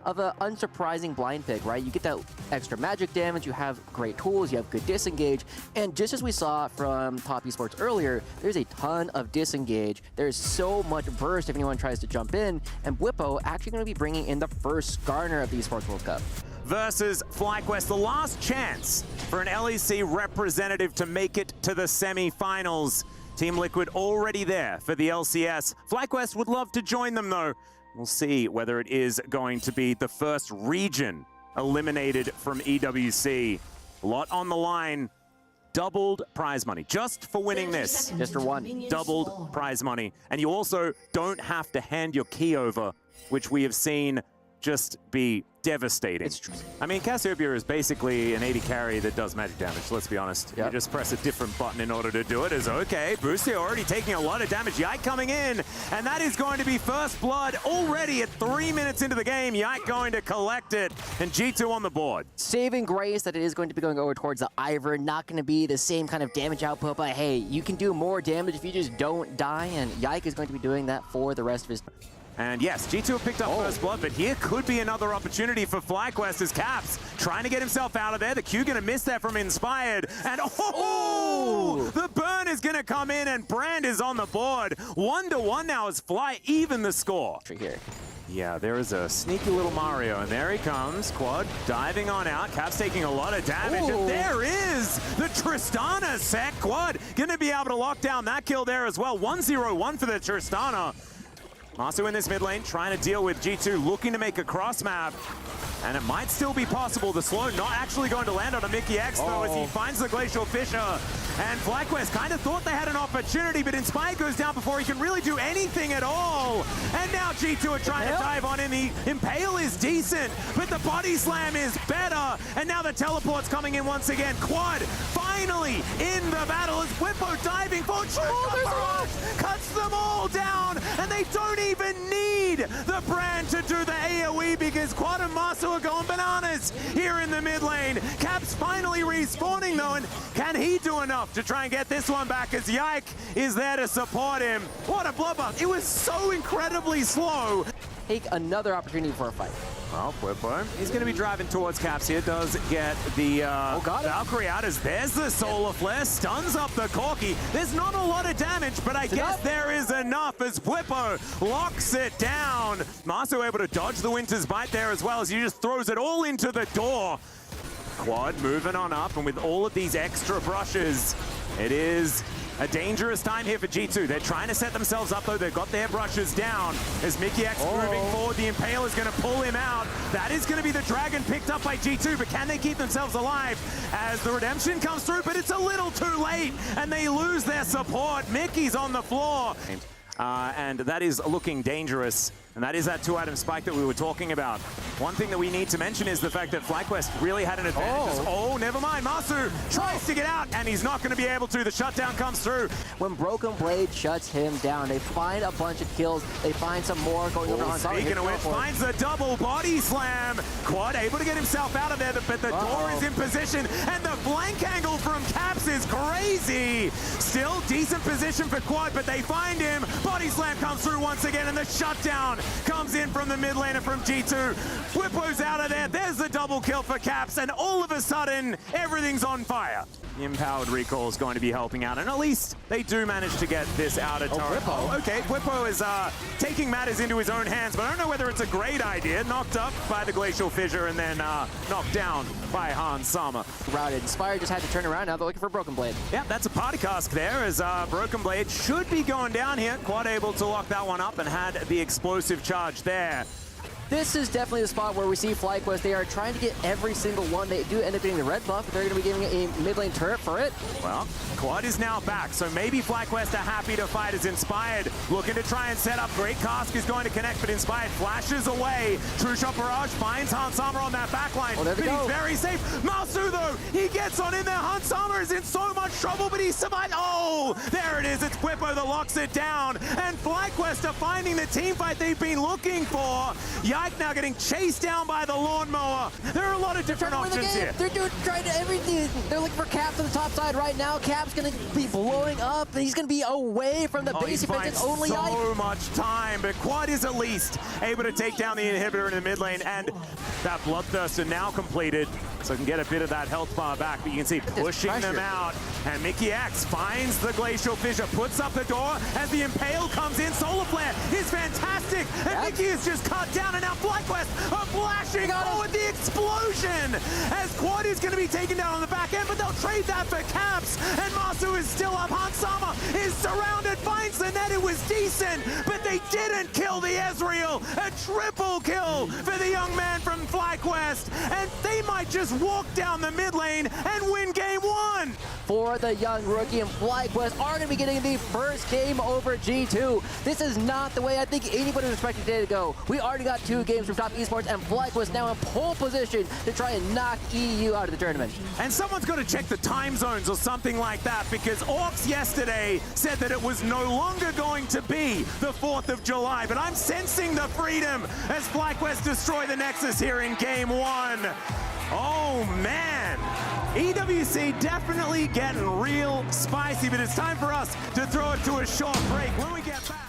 of an unsurprising blind pick, right? You get that extra magic damage, you have great tools, you have good disengage, and just as we saw from Top Esports earlier, there's a ton of disengage. There's so much burst if anyone tries to jump in, and Bwipo actually going to be bringing in the first Garner of the Esports World Cup. Versus FlyQuest, the last chance for an LEC representative to make it to the semi-finals. Team Liquid already there for the LCS. FlyQuest would love to join them though. We'll see whether it is going to be the first region eliminated from EWC. A lot on the line. Doubled prize money just for winning this. Just for one. Doubled prize money. And you also don't have to hand your key over, which we have seen just be devastating. It's true. I mean, Cassiopeia is basically an 80 carry that does magic damage, let's be honest. Yep. You just press a different button in order to do it. Is okay. Busio already taking a lot of damage. Yike coming in, and that is going to be first blood already at 3 minutes into the game. Yike going to collect it, and G2 on the board. Saving grace that it is going to be going over towards the Ivor, not going to be the same kind of damage output, but hey, you can do more damage if you just don't die, and Yike is going to be doing that for the rest of his... And yes, G2 have picked up first blood, but here could be another opportunity for FlyQuest as Caps trying to get himself out of there. The Q going to miss that from Inspired. And the burn is going to come in, and Brand is on the board. 1-1 now as Fly even the score. Here. Yeah, there is a sneaky little Mario, and there he comes. Quad diving on out. Caps taking a lot of damage, and there is the Tristana set. Quad going to be able to lock down that kill there as well. 1-0-1 for the Tristana. Massu in this mid lane, trying to deal with G2, looking to make a cross map. And it might still be possible. The slow not actually going to land on a Mikyx though, as he finds the Glacial Fissure. And FlyQuest kind of thought they had an opportunity, but Inspire goes down before he can really do anything at all. And now G2 are trying to dive on in. The Impale is decent, but the Body Slam is better. And now the Teleport's coming in once again. Quad finally in the battle as Bwipo diving for cuts them all down, and they don't even need the Brand to do the AoE because Quad and Massu are going bananas here in the mid lane. Caps finally respawning though, and can he do enough to try and get this one back as Yike is there to support him? What a bloodbath. It was so incredibly slow. Take another opportunity for a fight. Well, Bwipo, he's going to be driving towards Caps here. Does get the Valkyrie out as there's the Solar Flare. Stuns up the Corki. There's not a lot of damage, but I guess there is enough as Bwipo locks it down. Massu able to dodge the Winter's Bite there as well as he just throws it all into the door. Quad moving on up, and with all of these extra brushes, it is a dangerous time here for G2. They're trying to set themselves up though. They've got their brushes down as Mikyx moving forward. The Impale is going to pull him out. That is going to be the Dragon picked up by G2, but can they keep themselves alive as the Redemption comes through? But it's a little too late, and they lose their support. Mickey's on the floor. And that is looking dangerous. And that is that 2-item spike that we were talking about. One thing that we need to mention is the fact that FlyQuest really had an advantage. Oh, never mind. Massu tries to get out, and he's not going to be able to. The shutdown comes through. When BrokenBlade shuts him down, they find a bunch of kills. They find some more going over on top. Speaking of which, finds the double body slam. Quad able to get himself out of there, but the door is in position, and the flank angle from Caps is crazy. Still decent position for Quad, but they find him. Body slam comes through once again, and the shutdown comes in from the mid laner from G2. Bwipo's out of there. There's the double kill for Caps, and all of a sudden, everything's on fire. The empowered recall is going to be helping out, and at least they do manage to get this outer turret. Okay, Bwipo is taking matters into his own hands, but I don't know whether it's a great idea. Knocked up by the Glacial Fissure and then knocked down by HansSama. Routed. Inspire just had to turn around. Now they're looking for BrokenBlade. Yeah, that's a party cask there as BrokenBlade should be going down here. Quad able to lock that one up and had the explosive charge there. This is definitely the spot where we see FlyQuest. They are trying to get every single one. They do end up getting the red buff, but they're going to be giving a mid lane turret for it. Well, Quad is now back, so maybe FlyQuest are happy to fight as Inspired. Looking to try and set up. Great Cask is going to connect, but Inspired flashes away. True Shot Barrage finds HansSama on that backline, but he's very safe. Massu, though, he gets on in there. HansSama is in so much trouble, but he survived. Oh, there it is. It's Bwipo that locks it down, and FlyQuest are finding the team fight they've been looking for. Yike now getting chased down by the lawnmower. There are a lot of different options here. They're trying to everything. They're looking for Caps on the top side right now. Cap's going to be blowing up. He's going to be away from the base defense. It's only so Yike. much time, but Quad is at least able to take down the inhibitor in the mid lane, and that Bloodthirster now completed, so can get a bit of that health bar back, but you can see pushing them out, and Mikyx finds the Glacial Fissure, puts up the door as the Impale comes in. Solar Flare is fantastic, and Mickey is just cut down, and now FlyQuest are flashing forward the explosion, as Quad is going to be taken down on the back end, but they'll trade that for Caps, and Massu is still up. HansSama is surrounded, finds the net. It was decent, but they didn't kill the Ezreal. A triple kill for the young man from FlyQuest, and they might just walk down the mid lane and win game 1. For the young rookie, and FlyQuest are going to be getting the first game over G2. This is not the way I think anybody was expecting today to go. We already got 2 games from Top Esports, and FlyQuest now in pole position to try and knock EU out of the tournament. And someone's got to check the time zones or something like that, because Orcs yesterday said that it was no longer going to be the 4th of July, but I'm sensing the freedom as FlyQuest destroy the Nexus here in game 1. Oh man, EWC definitely getting real spicy, but it's time for us to throw it to a short break. When we get back,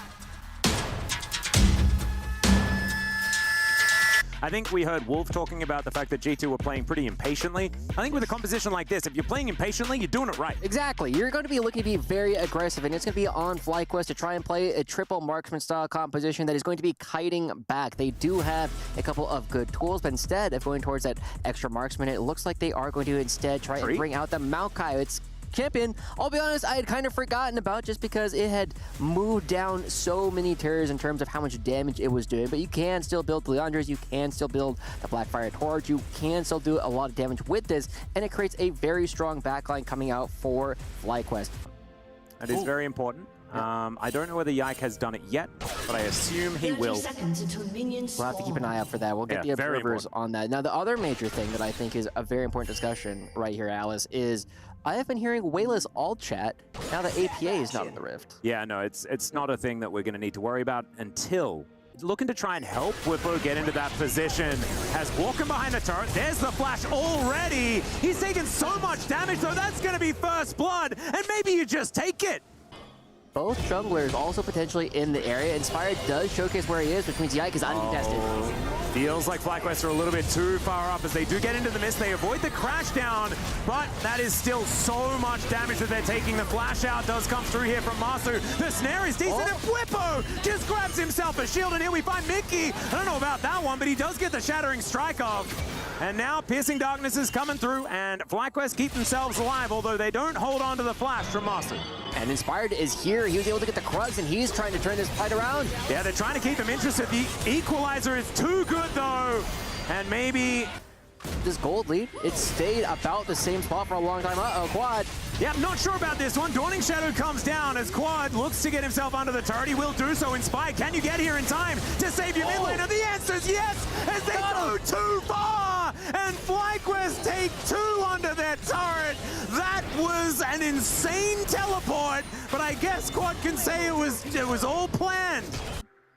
I think we heard Wolf talking about the fact that G2 were playing pretty impatiently. I think with a composition like this, if you're playing impatiently, you're doing it right. Exactly. You're going to be looking to be very aggressive, and it's going to be on FlyQuest to try and play a triple marksman style composition that is going to be kiting back. They do have a couple of good tools, but instead of going towards that extra marksman, it looks like they are going to instead try and bring out the Maokai. It's champion, I'll be honest, I had kind of forgotten about just because it had moved down so many tiers in terms of how much damage it was doing, but you can still build the Leandras, you can still build the Blackfire Torch, you can still do a lot of damage with this, and it creates a very strong backline coming out for FlyQuest. That is very important. I don't know whether Yike has done it yet, but I assume he will. We'll have to keep an eye out for that. We'll get the observers on that. Now, the other major thing that I think is a very important discussion right here, Alice, is I have been hearing Wayla's alt chat now that APA is not in the Rift. Yeah, no, it's not a thing that we're going to need to worry about until looking to try and help Bwipo get into that position. As walking behind the turret, there's the flash already. He's taking so much damage, though. That's going to be first blood, and maybe you just take it. Both junglers also potentially in the area. Inspired does showcase where he is, which means Yike is uncontested. Feels like FlyQuest are a little bit too far up as they do get into the mist. They avoid the crash down, but that is still so much damage that they're taking. The flash out does come through here from Massu. The snare is decent, and Bwipo just grabs himself a shield, and here we find Mickey. I don't know about that one, but he does get the shattering strike off. And now Piercing Darkness is coming through, and FlyQuest keep themselves alive, although they don't hold on to the flash from Massu. And Inspired is here. He was able to get the Krugs, and he's trying to turn this fight around. Yeah, they're trying to keep him interested. The equalizer is too good, though. And maybe this gold lead, it stayed about the same spot for a long time. Uh-oh, Quad. Yeah, not sure about this one. Dawning Shadow comes down as Quad looks to get himself under the turret. He will do so. Inspired, can you get here in time to save your mid laner? The answer is yes, as they go too far. And FlyQuest take 2 under their turret. That was an insane teleport, but I guess Quad can say it was all planned.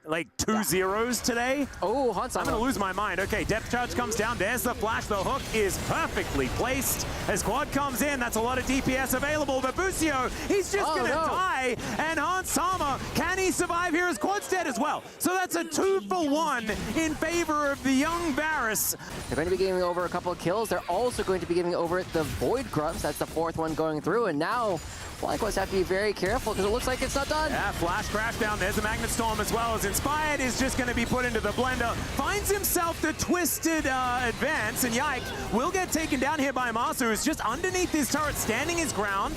Like 2 zeros today. Oh, HansSama. I'm gonna lose my mind. Okay, depth charge comes down. There's the flash. The hook is perfectly placed. As Quad comes in, that's a lot of DPS available. But Busio, he's just gonna die. And HansSama, can he survive here as Quad's dead as well? So that's a 2-for-1 in favor of the young Varus. They're going to be giving over a couple of kills. They're also going to be giving over the Void Grubs. That's the 4th one going through. And now FlyQuest have to be very careful because it looks like it's not done. Yeah, flash crash down. There's a Magnet Storm as well as Inspired is just going to be put into the blender. Finds himself the twisted advance, and Yike will get taken down here by Massu, who's just underneath this turret, standing his ground.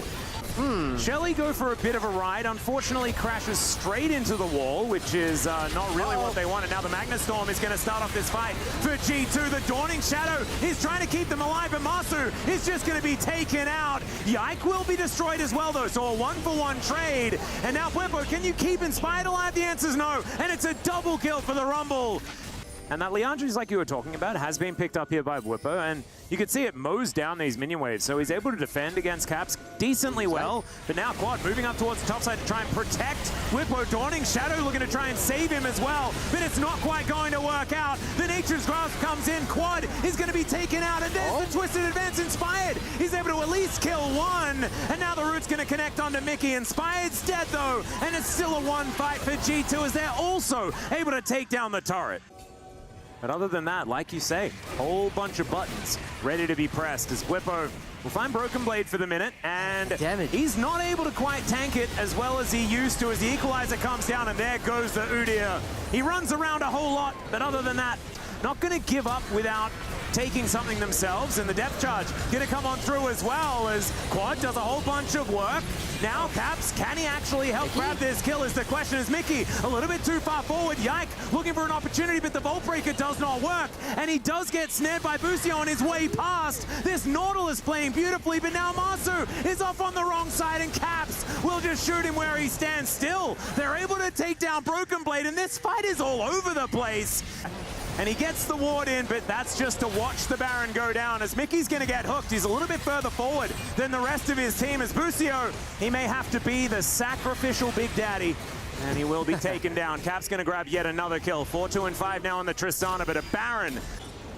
Shelly go for a bit of a ride. Unfortunately, crashes straight into the wall, which is not really what they wanted. Now the Magnet Storm is going to start off this fight for G2. The Dawning Shadow is trying to keep them alive, but Massu is just going to be taken out. Yike will be destroyed as well, though, so a 1-for-1 trade. And now Bwipo, can you keep Inspired alive? The answer is no, and it's a double kill for the Rumble. And that Liandry's, like you were talking about, has been picked up here by Bwipo, and you can see it mows down these minion waves, so he's able to defend against Caps decently well. But now Quad moving up towards the top side to try and protect Bwipo. Dawning Shadow looking to try and save him as well, but it's not quite going to work out. The Nature's Grasp comes in, Quad is going to be taken out, and there's the Twisted Advance. Inspired, he's able to at least kill one, and now the Root's going to connect onto Mikyx. Inspired's dead though, and it's still a one fight for G2 as they're also able to take down the turret. But other than that, like you say, whole bunch of buttons ready to be pressed as Bwipo will find BrokenBlade for the minute, and he's not able to quite tank it as well as he used to as the equalizer comes down, and there goes the Qiddiya. He runs around a whole lot, but other than that, not going to give up without taking something themselves, and the depth charge going to come on through as well as Quad does a whole bunch of work. Now Caps, can he actually help grab this kill is the question, as Mikyx a little bit too far forward. Yike looking for an opportunity, but the Vault Breaker does not work, and he does get snared by Busio on his way past. This Nautilus playing beautifully, but now Massu is off on the wrong side, and Caps will just shoot him where he stands still. They're able to take down BrokenBlade, and this fight is all over the place. And he gets the ward in, but that's just to watch the Baron go down as Mikyx's going to get hooked. He's a little bit further forward than the rest of his team as Busio, he may have to be the sacrificial Big Daddy, and he will be taken down. Cap's going to grab yet another kill. 4-2-5 now on the Tristana, but a Baron,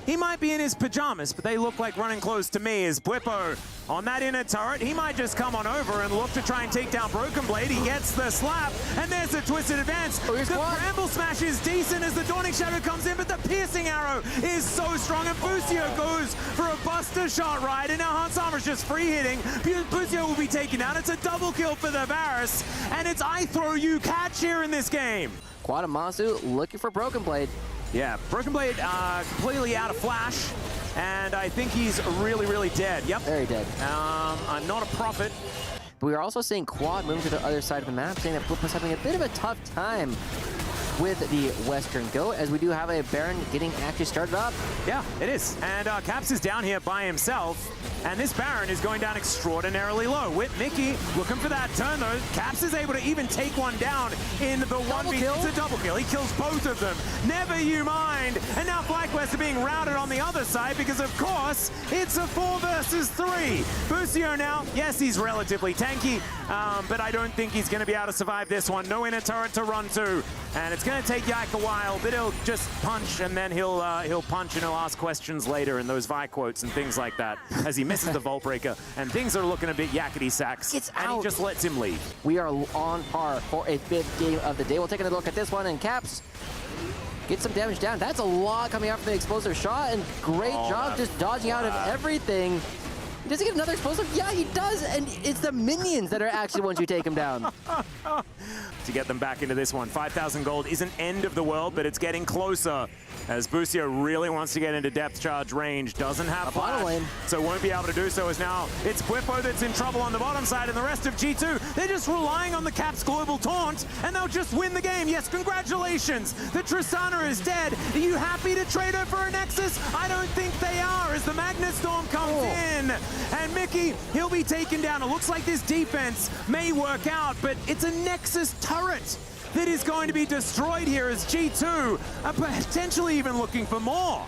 he might be in his pajamas, but they look like running close to me as Bwipo on that inner turret. He might just come on over and look to try and take down BrokenBlade. He gets the slap, and there's the Twisted Advance. The Bramble Smash is decent as the Dawning Shadow comes in, but the Piercing Arrow is so strong, and Busio goes for a Buster Shot right, and now HansSama's just free hitting. Busio will be taken down. It's a double kill for the Varus, and it's I throw you catch here in this game. Quad and Massu looking for BrokenBlade. Yeah, BrokenBlade completely out of flash, and I think he's really, really dead. Yep. Very dead. Not a prophet. But we are also seeing Quad moving to the other side of the map, saying that Bwipo's having a bit of a tough time with the Western Goat, as we do have a Baron getting actually started up. Yeah, it is. And Caps is down here by himself, and this Baron is going down extraordinarily low. With Mikyx looking for that turn, though, Caps is able to even take one down in the 1v. It's a double kill. He kills both of them. Never you mind. And now FlyQuest are being routed on the other side because, of course, it's a 4 versus 3. Busio now, yes, he's relatively tanky, but I don't think he's going to be able to survive this one. No inner turret to run to, and it's going to take Yike a while, but he'll just punch, and then he'll punch and he'll ask questions later in those Vi quotes and things like that as he misses the Vault Breaker, and things are looking a bit yakety sacks. And he just lets him leave. We are on par for a 5th game of the day. We'll take another look at this one, and Caps get some damage down. That's a lot coming out from the explosive shot, and great job just dodging out of everything. Does he get another explosive? Yeah, he does, and it's the minions that are actually once you take him down. To get them back into this one. 5,000 gold isn't end of the world, but it's getting closer as Busio really wants to get into depth charge range. Doesn't have flash, so won't be able to do so, as now it's Bwipo that's in trouble on the bottom side, and the rest of G2, they're just relying on the Caps global taunt, and they'll just win the game. Yes, congratulations. The Tristana is dead. Are you happy to trade her for a Nexus? I don't think they are, as the Magnet Storm comes in, and Mikyx, he'll be taken down. It looks like this defense may work out, but it's a Nexus turret that is going to be destroyed here as G2 are potentially even looking for more.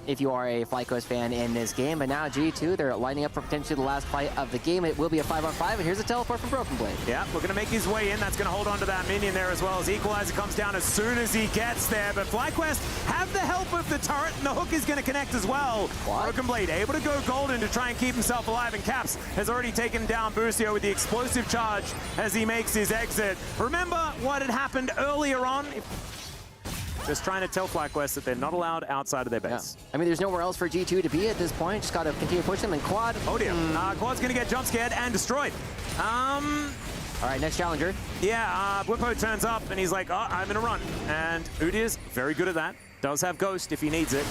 If you are a FlyQuest fan in this game, but now G2, they're lining up for potentially the last fight of the game. It will be a 5-on-5, and here's a teleport from BrokenBlade. Yeah, we're going to make his way in. That's going to hold on to that minion there as well, as Equalizer comes down as soon as he gets there. But FlyQuest have the help of the turret, and the hook is going to connect as well. BrokenBlade able to go golden to try and keep himself alive, and Caps has already taken down Busio with the explosive charge as he makes his exit. Remember what had happened earlier on? Just trying to tell FlyQuest that they're not allowed outside of their base. Yeah. I mean, there's nowhere else for G2 to be at this point. Just got to continue to push them, and Quad. Oh dear. Quad's going to get jump scared and destroyed. All right, next challenger. Yeah, Bwipo turns up, and he's like, oh, I'm going to run. And Qiddiya's very good at that. Does have Ghost if he needs it.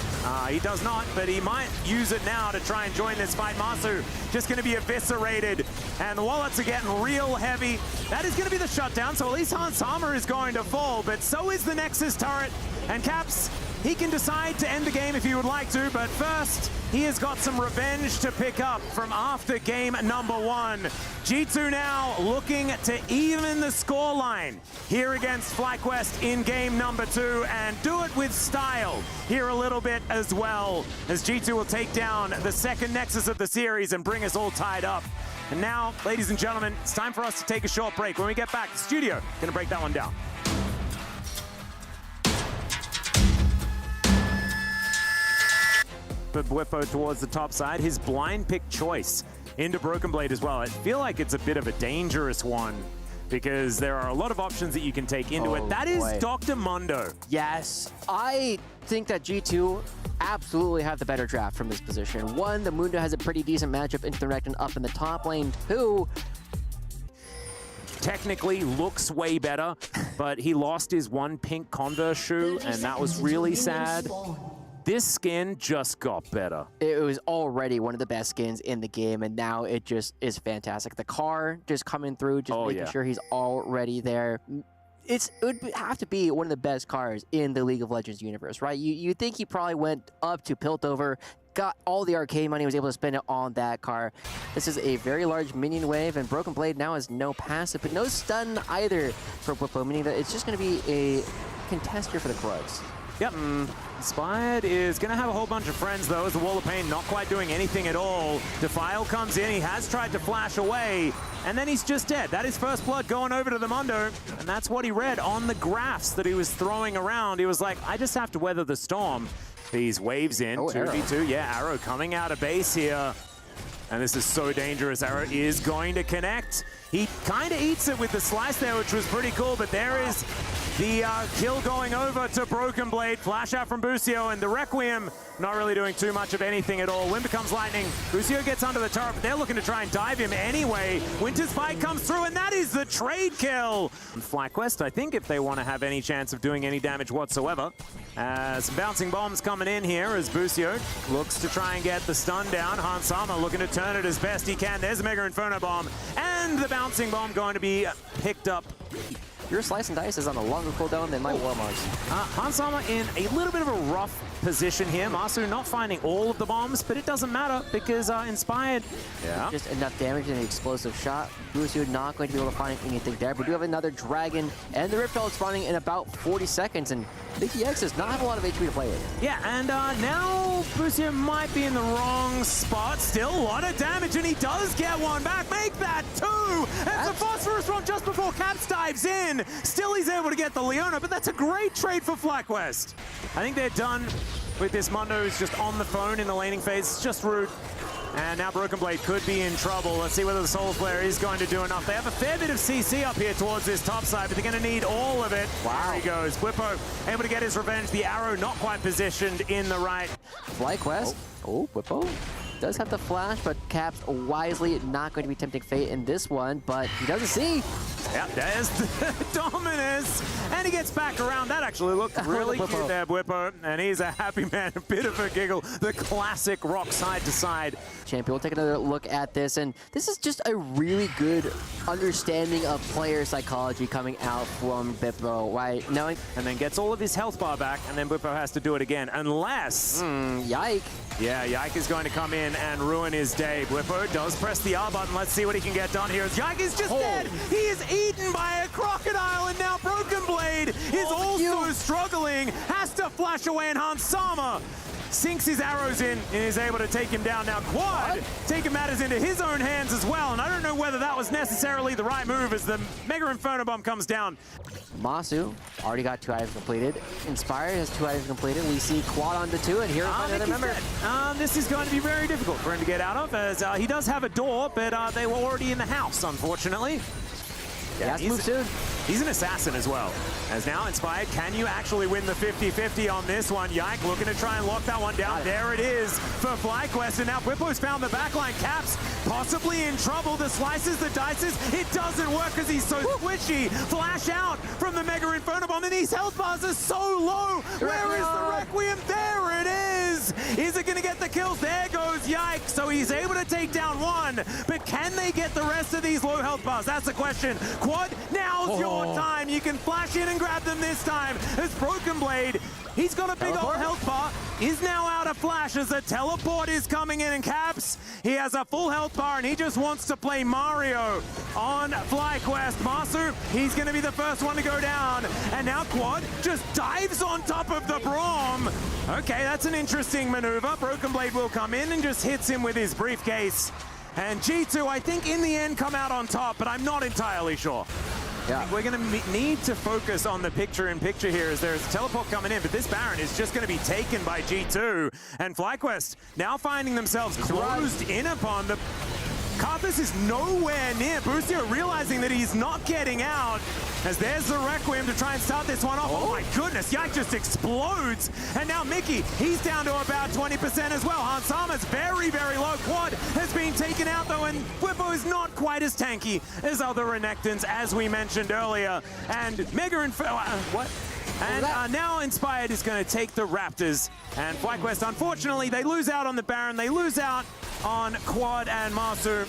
He does not, but he might use it now to try and join this fight. Massu just going to be eviscerated, and the wallets are getting real heavy. That is going to be the shutdown, so at least HansSama is going to fall, but so is the Nexus turret. And Caps, he can decide to end the game if he would like to, but first, he has got some revenge to pick up from after game number 1. G2 now looking to even the scoreline here against FlyQuest in game number 2 and do it with style here a little bit as well, as G2 will take down the second Nexus of the series and bring us all tied up. And now, ladies and gentlemen, it's time for us to take a short break. When we get back, the studio gonna break that one down. But Bwipo towards the top side, his blind pick choice into BrokenBlade as well. I feel like it's a bit of a dangerous one because there are a lot of options that you can take into it. That is Dr. Mundo. Yes, I think that G2 absolutely have the better draft from this position. One, the Mundo has a pretty decent matchup into the Renekton up in the top lane. Two, technically looks way better, but he lost his one pink Converse shoe, and that was really sad. This skin just got better. It was already one of the best skins in the game, and now it just is fantastic. The car just coming through, just making sure he's already there. It would have to be one of the best cars in the League of Legends universe, right? You think he probably went up to Piltover, got all the arcade money, was able to spend it on that car. This is a very large minion wave, and BrokenBlade now has no passive, but no stun either for Bwipo, meaning that it's just going to be a contester for the Quads. Yep. Inspired is going to have a whole bunch of friends, though, as the Wall of Pain not quite doing anything at all. Defile comes in. He has tried to flash away, and then he's just dead. That is first blood going over to the Mundo, and that's what he read on the graphs that he was throwing around. He was like, I just have to weather the storm. These waves in, 2v2. Yeah, Arrow coming out of base here. And this is so dangerous. Arrow is going to connect. He kind of eats it with the slice there, which was pretty cool, but there is the kill going over to BrokenBlade. Flash out from Busio, and the Requiem not really doing too much of anything at all. Wind becomes lightning. Busio gets under the turret, but they're looking to try and dive him anyway. Winter's Fight comes through, and that is the trade kill. FlyQuest, I think, if they want to have any chance of doing any damage whatsoever. Some bouncing bombs coming in here as Busio looks to try and get the stun down. HansSama looking to turn it as best he can. There's a Mega Inferno Bomb, and the bouncing bomb going to be picked up. Your Slice and Dice is on a longer cooldown than my Warmars. HansSama in a little bit of a rough position here. Massu not finding all of the bombs, but it doesn't matter because Inspired. Yeah. Just enough damage in the explosive shot. Busio not going to be able to find anything there. We do have another Dragon, and the Riptide spawning in about 40 seconds, and Mikyx does not have a lot of HP to play with. Yeah, and now Busio might be in the wrong spot. Still a lot of damage, and he does get one back. Make that 2! And the Phosphorus from just before Caps dives in. Still he's able to get the Leona, but that's a great trade for FlyQuest. I think they're done with this. Mundo who's just on the phone in the laning phase. It's just rude. And now BrokenBlade could be in trouble. Let's see whether the Soul Flare is going to do enough. They have a fair bit of CC up here towards this top side, but they're going to need all of it. Wow. There he goes. Bwipo able to get his revenge. The arrow not quite positioned in the right. FlyQuest. Oh, Bwipo does have the flash, but Caps wisely not going to be tempting fate in this one, but he doesn't see. Yep, there's the Dominus, and he gets back around. That actually looked really cute there, Bwipo, and he's a happy man, a bit of a giggle. The classic rock side to side. Champion, we'll take another look at this, and this is just a really good understanding of player psychology coming out from Bwipo, right? Knowing, and then gets all of his health bar back, and then Bwipo has to do it again, unless... Yike. Yeah, Yike is going to come in and ruin his day. Bwipo does press the R button. Let's see what he can get done here. Yike is just dead. He is eaten by a crocodile, and now BrokenBlade is also struggling. Has to flash away, and HansSama sinks his arrows in and is able to take him down. Now Quad taking matters into his own hands as well, and I don't know whether that was necessarily the right move as the Mega Inferno Bomb comes down. Massu already got 2 items completed. Inspired has 2 items completed. We see Quad on the 2, and here's another member. This is going to be very difficult for him to get out of, as he does have a door, but they were already in the house, unfortunately. Yeah, move soon. He's an assassin as well. As now Inspired, can you actually win the 50-50 on this one? Yike looking to try and lock that one down. There it is for FlyQuest, and now Bwipo's found the backline. Caps possibly in trouble. The slices, the dices, it doesn't work because he's so squishy. Flash out from the Mega Inferno Bomb, and these health bars are so low. Where is the Requiem? There it is. Is it going to get the kills? There goes Yike. So he's able to take down one, but can they get the rest of these low health bars? That's the question. Quad, now's your time. You can flash in and grab them this time. As BrokenBlade, he's got a big old health bar, is now out of a flash as a teleport is coming in, and Caps, he has a full health bar and he just wants to play Mario on FlyQuest. Massu, he's going to be the first one to go down, and now Quad just dives on top of the Braum. Okay, that's an interesting maneuver. BrokenBlade will come in and just hits him with his briefcase. And G2, I think, in the end come out on top, but I'm not entirely sure. Yeah. We're going to need to focus on the picture-in-picture here as there's a teleport coming in, but this Baron is just going to be taken by G2. And FlyQuest now finding themselves closed in upon the... Karthus is nowhere near. Busio realizing that he's not getting out, as there's the Requiem to try and start this one off. Oh my goodness, Yike just explodes. And now Mikyx, he's down to about 20% as well. HansSama's very, very low. Quad has been taken out though, and Bwipo is not quite as tanky as other Renekton's, as we mentioned earlier. And Mega what? And now Inspired is going to take the Raptors. And FlyQuest, unfortunately, they lose out on the Baron. They lose out on Quad and Massu.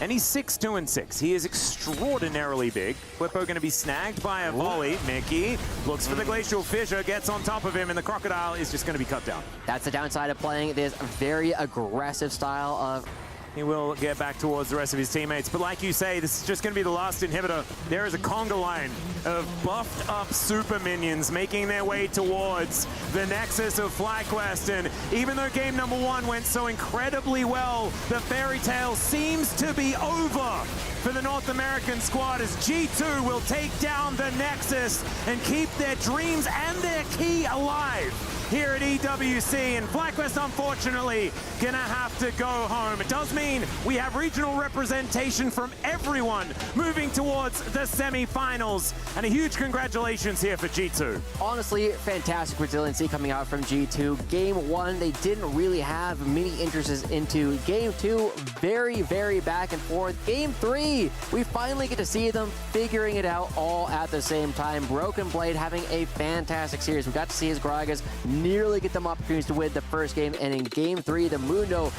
And he's 6-2-6. He is extraordinarily big. Bwipo going to be snagged by a volley. Mikyx looks for the Glacial Fissure, gets on top of him, and the Crocodile is just going to be cut down. That's the downside of playing this very aggressive style of... He will get back towards the rest of his teammates. But like you say, this is just going to be the last inhibitor. There is a conga line of buffed up super minions making their way towards the nexus of FlyQuest. And even though game number 1 went so incredibly well, the fairy tale seems to be over for the North American squad, as G2 will take down the nexus and keep their dreams and their key alive here at EWC. And FlyQuest, unfortunately, gonna have to go home. It does mean we have regional representation from everyone moving towards the semi-finals. And a huge congratulations here for G2. Honestly, fantastic resiliency coming out from G2. Game 1, they didn't really have many interests into. Game 2, very, very back and forth. Game 3, we finally get to see them figuring it out all at the same time. BrokenBlade having a fantastic series. We got to see his Gragas nearly get them opportunities to win the first game, and in game 3, the Mundo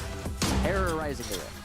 terrorizing the Rift.